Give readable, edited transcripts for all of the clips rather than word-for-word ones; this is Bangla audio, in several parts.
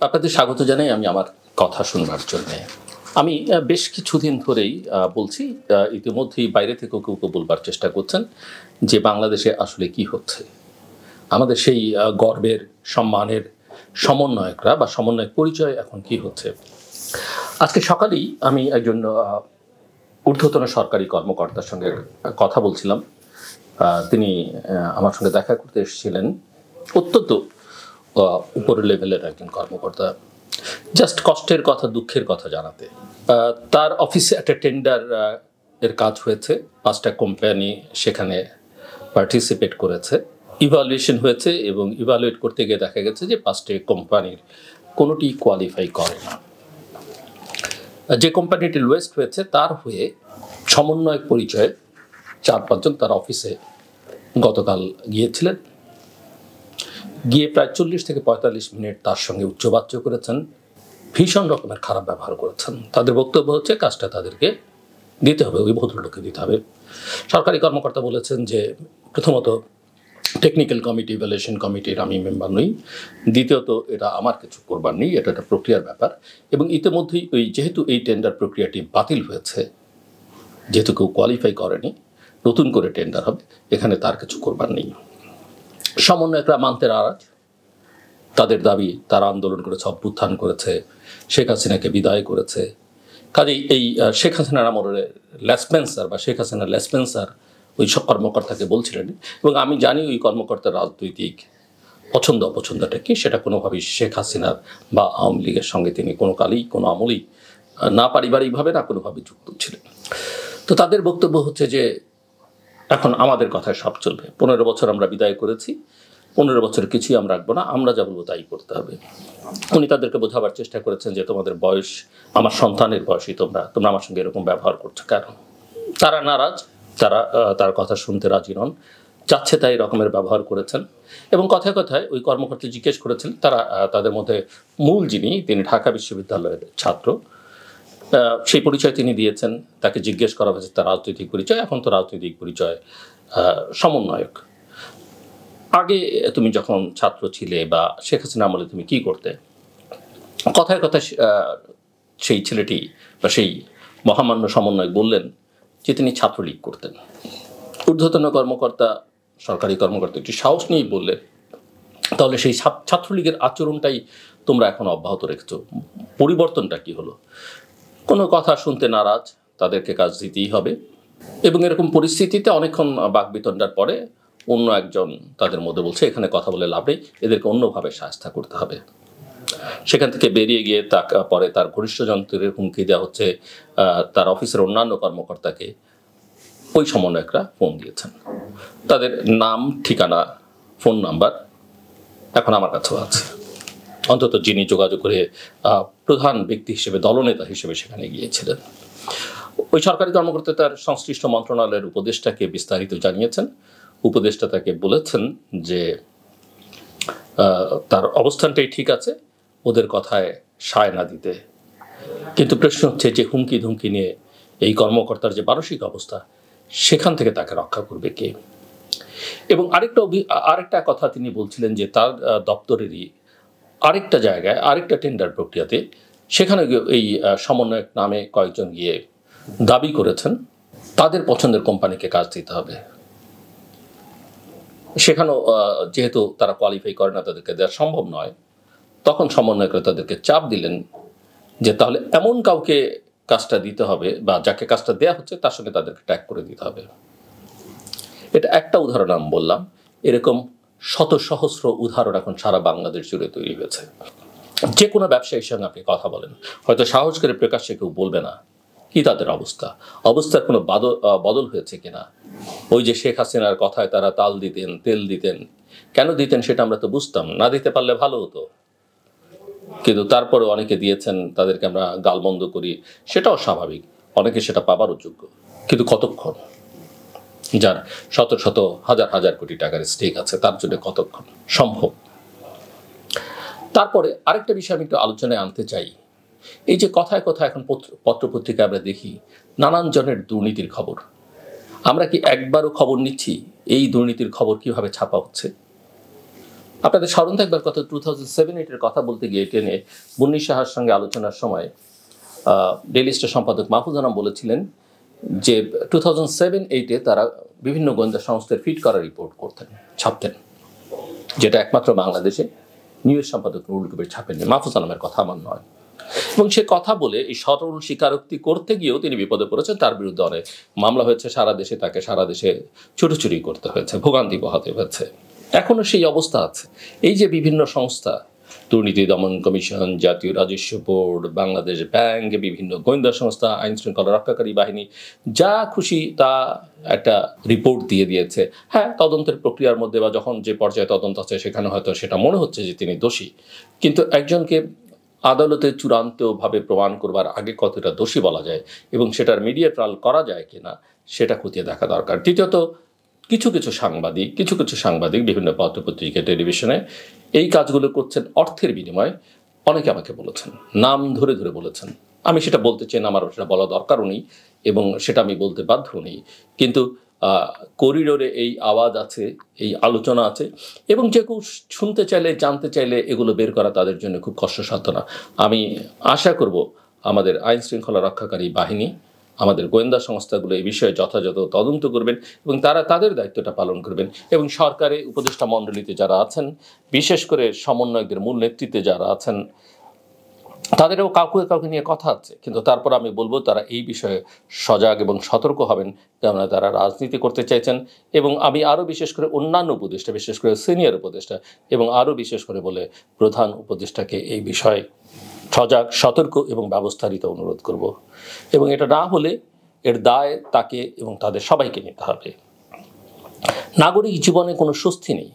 আপনাদের স্বাগত জানাই আমি আমার কথা শুনবার জন্য। আমি বেশ কিছুদিন ধরেই বলছি, ইতিমধ্যেই বাইরে থেকেও কেউ কেউ বলবার চেষ্টা করছেন যে বাংলাদেশে আসলে কি হচ্ছে। আমাদের সেই গর্বের, সম্মানের সমন্বয়করা বা সমন্বয়ক পরিচয় এখন কি হচ্ছে। আজকে সকালেই আমি একজন ঊর্ধ্বতন সরকারি কর্মকর্তার সঙ্গে কথা বলছিলাম। তিনি আমার সঙ্গে দেখা করতে এসেছিলেন, অত্যন্ত উপরের লেভেলের একজন কর্মকর্তা, জাস্ট কষ্টের কথা, দুঃখের কথা জানাতে। তার অফিসে একটা টেন্ডার এর কাজ হয়েছে, 5টা কোম্পানি সেখানে পার্টিসিপেট করেছে, ইভালুয়েশন হয়েছে এবং ইভালুয়েট করতে গিয়ে দেখা গেছে যে 5টি কোম্পানির কোনোটি কোয়ালিফাই করে না। যে কোম্পানিটি লোয়েস্ট হয়েছে তার হয়ে সমন্বয়ক পরিচয়ে 4-5 জন তার অফিসে গতকাল গিয়েছিলেন। গিয়ে প্রায় 40 থেকে 45 মিনিট তার সঙ্গে উচ্চবাচ্য করেছেন, ভীষণ রকমের খারাপ ব্যবহার করেছেন। তাদের বক্তব্য হচ্ছে কাজটা তাদেরকে দিতে হবে, ওই ভদ্রলোককে দিতে হবে। সরকারি কর্মকর্তা বলেছেন যে প্রথমত টেকনিক্যাল কমিটি, ইভ্যালুয়েশন কমিটির আমি মেম্বার নই, দ্বিতীয়ত এটা আমার কিছু করবার নেই, এটা একটা প্রক্রিয়ার ব্যাপার, এবং ইতিমধ্যেই যেহেতু এই টেন্ডার প্রক্রিয়াটি বাতিল হয়েছে, যেহেতু কেউ কোয়ালিফাই করেনি, নতুন করে টেন্ডার হবে, এখানে তার কিছু করবার নেই। সমন্বয়করা মানতে নারাজ, তাদের দাবি, তারা আন্দোলন করেছে, অভ্যুত্থান করেছে, শেখ হাসিনাকে বিদায় করেছে। কাজেই এই শেখ হাসিনার আমলের লেসপেন্সার বা শেখ হাসিনার লেসপেন্সার ওই সব কর্মকর্তাকে বলছিলেন, এবং আমি জানি ওই কর্মকর্তার রাজনৈতিক পছন্দ অপছন্দটা কি, সেটা কোনোভাবেই শেখ হাসিনার বা আওয়ামী লীগের সঙ্গে তিনি কোনো কালেই, কোনো আমলেই না পারিবারিকভাবে না কোনোভাবে যুক্ত ছিলেন। তো তাদের বক্তব্য হচ্ছে যে এখন আমাদের কথায় সব চলবে, 15 বছর আমরা বিদায় করেছি, 15 বছর কিছুই আমরা রাখবো না, আমরা যা বলবো তাই করতে হবে। উনি তাদেরকে বোঝাবার চেষ্টা করেছেন যে তোমাদের বয়স আমার সন্তানের বয়সী, তোমরা আমার সঙ্গে এরকম ব্যবহার করছো কেন। তারা নারাজ, তারা তার কথা শুনতে রাজি নন, চাচ্ছে তাই রকমের ব্যবহার করেছেন। এবং কথায় কথায় ওই কর্মকর্তা জিজ্ঞেস করেছেন, তারা তাদের মধ্যে মূল যিনি, তিনি ঢাকা বিশ্ববিদ্যালয়ের ছাত্র, সেই পরিচয় তিনি দিয়েছেন। তাকে জিজ্ঞেস করা হয়েছে তার রাজনৈতিক পরিচয়, এখন তো রাজনৈতিক পরিচয় সমন্বয়ক। আগে তুমি যখন ছাত্র ছিলে বা শেখ হাসিনা আমলে তুমি কি করতে। কথায় কথায় সেই ছেলেটি বা সেই মহামান্য সমন্বয়ক বললেন যে তিনি ছাত্রলীগ করতেন। ঊর্ধ্বতন কর্মকর্তা, সরকারি কর্মকর্তা একটি সাহস নিয়েই বললেন, তাহলে সেই ছাত্রলীগের আচরণটাই তোমরা এখন অব্যাহত রেখেছো, পরিবর্তনটা কি হলো। কোনো কথা শুনতে নারাজ, তাদেরকে কাজ দিতেই হবে। এবং এরকম পরিস্থিতিতে অনেকক্ষণ বাকবিতণ্ডার পরে অন্য একজন তাদের মধ্যে বলছে এখানে কথা বলে লাভ নেই, এদেরকে অন্যভাবে শাস্তি করতে হবে। সেখান থেকে বেরিয়ে গিয়ে পরে তার ঘনিষ্ঠ যন্ত্রের হুমকি দেওয়া হচ্ছে, তার অফিসের অন্যান্য কর্মকর্তাকে ওই সমন্বয়করা ফোন দিয়েছেন। তাদের নাম, ঠিকানা, ফোন নাম্বার এখন আমার কাছেও আছে, অন্তত যিনি যোগাযোগ করে প্রধান ব্যক্তি হিসেবে, দলনেতা হিসেবে সেখানে গিয়েছিলেন। ওই সরকারি কর্মকর্তা তার সংশ্লিষ্ট মন্ত্রণালয়ের উপদেষ্টাকে বিস্তারিত জানিয়েছেন। উপদেষ্টা তাকে বলেছেন যে তার অবস্থানটাই ঠিক আছে, ওদের কথায় সায় না দিতে। কিন্তু প্রশ্ন হচ্ছে যে হুমকি ধুমকি নিয়ে এই কর্মকর্তার যে মানসিক অবস্থা, সেখান থেকে তাকে রক্ষা করবে কে। এবং আরেকটা কথা তিনি বলছিলেন যে তার দপ্তরেরই আরেকটা জায়গায়, আরেকটা টেন্ডার প্রক্রিয়াতে, সেখানে এই সমন্বয়ক নামে কয়েকজন গিয়ে দাবি করেছেন তাদের পছন্দের কোম্পানিকে কাজ দিতে হবে। সেখানেও যেহেতু তারা কোয়ালিফাই করে না, তাদেরকে দেওয়া সম্ভব নয়, তখন সমন্বয়করা তাদেরকে চাপ দিলেন যে তাহলে এমন কাউকে কাজটা দিতে হবে বা যাকে কাজটা দেওয়া হচ্ছে তার সঙ্গে তাদেরকে ট্যাগ করে দিতে হবে। এটা একটা উদাহরণ আমি বললাম, এরকম শত সহস্র উদাহরণ এখন সারা বাংলাদেশ জুড়ে তৈরি হয়েছে। যে কোনো ব্যবসায়ীর সঙ্গে আপনি কথা বলেন, হয়তো সাহস করে প্রকাশ্যে কেউ বলবে না কি তাদের অবস্থার কোনো বদল হয়েছে কিনা। ওই যে শেখ হাসিনার কথায় তারা তাল দিতেন, তেল দিতেন, কেন দিতেন সেটা আমরা তো বুঝতাম না, দিতে পারলে ভালো হতো, কিন্তু তারপরে অনেকে দিয়েছেন, তাদেরকে আমরা গালমন্দ করি, সেটাও স্বাভাবিক, অনেকে সেটা পাবারও যোগ্য, কিন্তু কতক্ষণ। যার শত শত হাজার হাজার কোটি টাকার স্টেক আছে, তার জন্য কতক্ষণ সম্ভব। তারপরে আরেকটা বিষয় আমি একটু আলোচনায় আনতে চাই, এই যে কথায় কথায় এখন পত্রপত্রিকা আমরা দেখি নানান জনের দুর্নীতির খবর, আমরা কি একবারও খবর নিচ্ছি এই দুর্নীতির খবর কিভাবে ছাপা হচ্ছে? আপনাদের স্মরণ থাকবার কথা 2007-8 কথা বলতে গিয়ে টেনে মুন্নি সাহার সঙ্গে আলোচনার সময় ডেইলি স্টার সম্পাদক মাহফুজ আনাম বলেছিলেন যে 2007-8 তারা বিভিন্ন গোয়েন্দা সংস্থার ফিট করা রিপোর্ট করতেন, ছাপতেন, যেটা একমাত্র বাংলাদেশে নিউজ সম্পাদক নুরুল কবির ছাপেননি। মাহফুজ আনামের কথা আমার নয়। এবং সে কথা বলে এই সরল স্বীকারোক্তি করতে গিয়েও তিনি বিপদে পড়েছেন। তার বিরুদ্ধে অনেক মামলা হয়েছে সারা দেশে, তাকে সারা দেশে ছুটোছুটি করতে হয়েছে, ভোগান্তি পোহাতে হয়েছে। এখনও সেই অবস্থা আছে। এই যে বিভিন্ন সংস্থা, দুর্নীতি দমন কমিশন, জাতীয় রাজস্ব বোর্ড, বাংলাদেশ ব্যাংক, বিভিন্ন গোয়েন্দা সংস্থা, আইন শৃঙ্খলা রক্ষাকারী বাহিনী, যা খুশি তা একটা রিপোর্ট দিয়ে দিয়েছে। হ্যাঁ, তদন্তের প্রক্রিয়ার মধ্যে বা যখন যে পর্যায়ে তদন্ত আছে সেখানে হয়তো সেটা মনে হচ্ছে যে তিনি দোষী, কিন্তু একজনকে আদালতে চূড়ান্তভাবে প্রমাণ করবার আগে কতটা দোষী বলা যায় এবং সেটার মিডিয়া ট্রায়াল করা যায় কিনা সেটা খতিয়ে দেখা দরকার। দ্বিতীয়ত, কিছু কিছু সাংবাদিক বিভিন্ন পত্রপত্রিকা, টেলিভিশনে এই কাজগুলো করছেন অর্থের বিনিময়ে। অনেকে আমাকে বলেছেন, নাম ধরে ধরে বলেছেন। আমি সেটা বলতে চাই না, আমার সেটা বলা দরকারও নেই এবং সেটা আমি বলতে বাধ্য নেই, কিন্তু করিডোরে এই আওয়াজ আছে, এই আলোচনা আছে এবং যে কেউ শুনতে চাইলে, জানতে চাইলে এগুলো বের করা তাদের জন্য খুব কষ্টসাধ্য না। আমি আশা করব আমাদের আইন শৃঙ্খলা রক্ষাকারী বাহিনী, আমাদের গোয়েন্দা সংস্থাগুলো এই বিষয়ে যথাযথ তদন্ত করবেন এবং তারা তাদের দায়িত্বটা পালন করবেন। এবং সরকারে উপদেষ্টা মণ্ডলীতে যারা আছেন, বিশেষ করে সমন্বয়কদের মূল নেতৃত্বে যারা আছেন, তাদেরও কাউকে নিয়ে কথা আছে, কিন্তু তারপর আমি বলবো তারা এই বিষয়ে সজাগ এবং সতর্ক হবেন, কেননা তারা রাজনীতি করতে চাইছেন। এবং আমি আরও বিশেষ করে অন্যান্য উপদেষ্টা, বিশেষ করে সিনিয়র উপদেষ্টা এবং আরও বিশেষ করে বলে প্রধান উপদেষ্টাকে এই বিষয়ে সজাগ, সতর্ক এবং ব্যবস্থারিত অনুরোধ করব। এবং এটা না হলে এর দায় তাকে এবং তাদের সবাইকে নিতে হবে। নাগরিক জীবনে কোনো স্বস্তি নেই,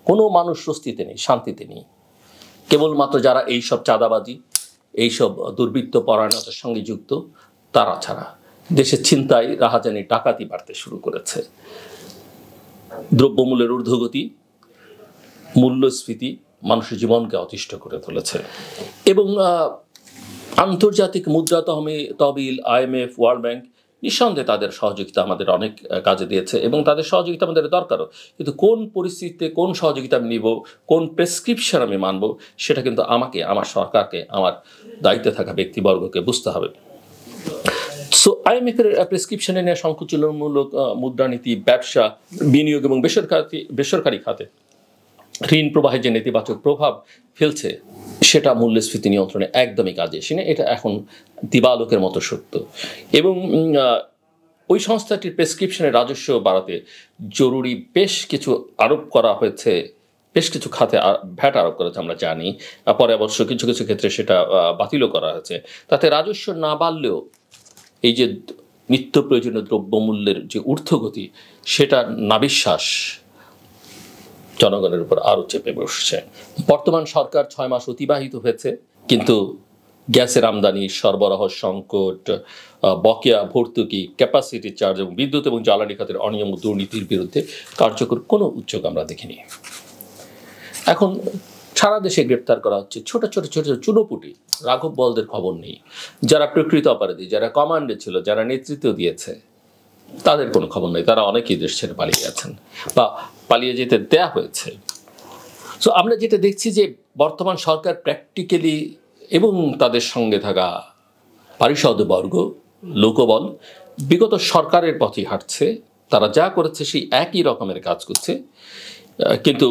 কোনো মানুষ স্বস্তিতে নেই, শান্তিতে নেই। কেবলমাত্র যারা এইসব চাঁদাবাজি, এইসব দুর্বৃত্ত পরায়ণতার সঙ্গে যুক্ত, তারা ছাড়া। দেশের ছিনতাই, রাহাজানি, ডাকাতি বাড়তে শুরু করেছে। দ্রব্যমূল্যের ঊর্ধ্বগতি, মূল্যস্ফীতি মানুষের জীবনকে অতিষ্ঠ করে তুলেছে। এবং আন্তর্জাতিক মুদ্রা তহবিল, IMF, ওয়ার্ল্ড ব্যাংক নিঃসন্দেহে তাদের সহযোগিতা আমাদের অনেক কাজে দিয়েছে এবং তাদের সহযোগিতা আমাদের দরকারও। কিন্তু কোন পরিস্থিতিতে কোন সহযোগিতা আমি নিব, কোন প্রেসক্রিপশন আমি মানব, সেটা কিন্তু আমাকে, আমার সরকারকে, আমার দায়িত্বে থাকা ব্যক্তিবর্গকে বুঝতে হবে। সো IMF-এর প্রেসক্রিপশনে নেওয়া সংকুচনমূলক মুদ্রানীতি, ব্যবসা, বিনিয়োগ এবং বেসরকারি খাতে ঋণ প্রবাহে যে নেতিবাচক প্রভাব ফেলছে, সেটা মূল্যস্ফীতি নিয়ন্ত্রণে একদমই কাজে আসে না। এটা এখন দিবালোকের মতো সত্য। এবং ওই সংস্থাটির প্রেসক্রিপশনে রাজস্ব বাড়াতে জরুরি বেশ কিছু আরোপ করা হয়েছে, বেশ কিছু খাতে ভ্যাট আরোপ করেছে আমরা জানি। পরে অবশ্য কিছু কিছু ক্ষেত্রে সেটা বাতিলও করা হয়েছে। তাতে রাজস্ব না বাড়লেও এই যে নিত্য প্রয়োজনীয় দ্রব্যমূল্যের যে ঊর্ধ্বগতি, সেটা নাবিশ্বাস জনগণের উপর আরও চেপে বসছে। বর্তমান সরকার 6 মাস অতিবাহিত হয়েছে, কিন্তু গ্যাসের আমদানি, সরবরাহ সংকট, বকেয়া ভর্তুকি, ক্যাপাসিটি চার্জ এবং বিদ্যুৎ এবং জ্বালানি খাতের অনিয়ম ও দুর্নীতির বিরুদ্ধে কার্যকর কোনো উদ্যোগ আমরা দেখিনি। এখন সারা দেশে গ্রেপ্তার করা হচ্ছে ছোট ছোট চুনোপুটি রাঘব বলদের খবর নেই। যারা প্রকৃত অপরাধী, যারা কমান্ডে ছিল, যারা নেতৃত্ব দিয়েছে, তাদের কোনো খবর নেই। তারা অনেকেই দেশ ছেড়ে পালিয়ে গেছেন বা পালিয়ে যেতে দেয়া হয়েছে। সো আমরা যেটা দেখছি যে বর্তমান সরকার প্র্যাকটিক্যালি এবং তাদের সঙ্গে থাকা পারিষদবর্গ, লোকবল বিগত সরকারের পথেই হাঁটছে। তারা যা করেছে সেই একই রকমের কাজ করছে। কিন্তু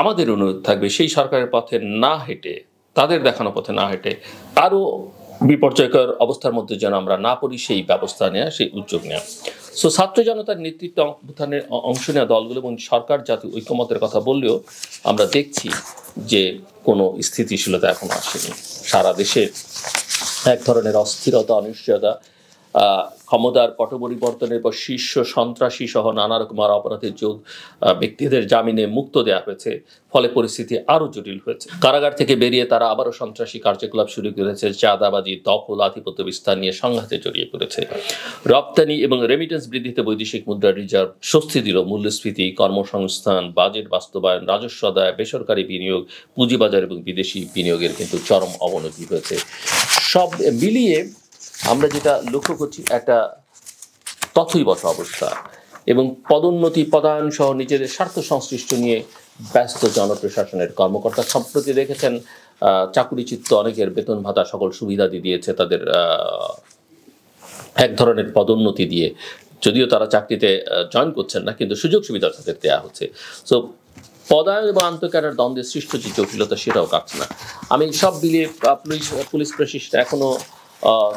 আমাদের অনুরোধ থাকবে সেই সরকারের পথে না হেঁটে, তাদের দেখানো পথে না হেঁটে আরও বিপর্যয়কর অবস্থার মধ্যে যেন আমরা না পড়ি, সেই ব্যবস্থা নেওয়া, সেই উদ্যোগ নেওয়া। সো ছাত্র জনতার নেতৃত্বে অংশ নেওয়া দলগুলো এবং সরকার জাতীয় ঐক্যমতের কথা বললেও আমরা দেখছি যে কোনো স্থিতিশীলতা এখনো আসেনি। সারা দেশে এক ধরনের অস্থিরতা, অনিশ্চয়তা, ক্ষমতার পট পরিবর্তনের পর শীর্ষ সন্ত্রাসী সহ নানা রকম অপরাধের যোগ ব্যক্তিদের জামিনে মুক্ত দেওয়া হয়েছে, ফলে পরিস্থিতি আরও জটিল হয়েছে। কারাগার থেকে বেরিয়ে তারা আবারও সন্ত্রাসী কার্যকলাপ শুরু করেছে, চাঁদাবাজি, দখল, আধিপত্য বিস্তার নিয়ে সংঘাতে জড়িয়ে পড়েছে। রপ্তানি এবং রেমিটেন্স বৃদ্ধিতে বৈদেশিক মুদ্রা রিজার্ভ স্বস্তি দিল। মূল্যস্ফীতি, কর্মসংস্থান, বাজেট বাস্তবায়ন, রাজস্ব আদায়, বেসরকারি বিনিয়োগ, পুঁজিবাজার এবং বিদেশি বিনিয়োগের কিন্তু চরম অবনতি হয়েছে। সব মিলিয়ে আমরা যেটা লক্ষ্য করছি একটা তথৈবচ অবস্থা এবং পদোন্নতি, পদায়ন সহ নিজেদের স্বার্থ সংশ্লিষ্ট নিয়ে ব্যস্ত জনপ্রশাসনের কর্মকর্তা। সম্প্রতি দেখেছেন চাকুরিচ্যুত অনেকের বেতন ভাতা সকল সুবিধাদি দিয়েছে, তাদের এক ধরনের পদোন্নতি দিয়ে, যদিও তারা চাকরিতে জয়েন করছেন না, কিন্তু সুযোগ সুবিধা তাদের দেওয়া হচ্ছে। সো পদায়ন এবং আন্তঃক্যাডার দ্বন্দ্বের সৃষ্ট যে জটিলতা সেটাও কাটছে না। আমি সব মিলিয়ে পুলিশ প্রশাসন এখনও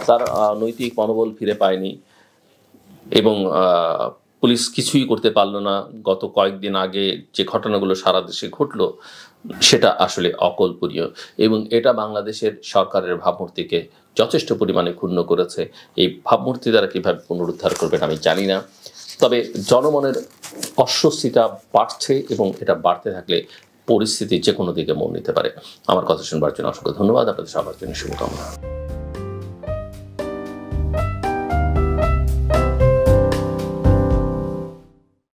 তার নৈতিক মনোবল ফিরে পায়নি এবং পুলিশ কিছুই করতে পারলো না। গত কয়েকদিন আগে যে ঘটনাগুলো সারা দেশে ঘটল সেটা আসলে অকল্পনীয় এবং এটা বাংলাদেশের সরকারের ভাবমূর্তিকে যথেষ্ট পরিমাণে ক্ষুণ্ণ করেছে। এই ভাবমূর্তি দ্বারা কীভাবে পুনরুদ্ধার করবেন আমি জানি না, তবে জনমনের অস্বস্তিটা বাড়ছে এবং এটা বাড়তে থাকলে পরিস্থিতি যে কোনো দিকে মোড় নিতে পারে। আমার কথা শুনবার জন্য অসংখ্য ধন্যবাদ। আপনাদের সবার জন্য শুভকামনা।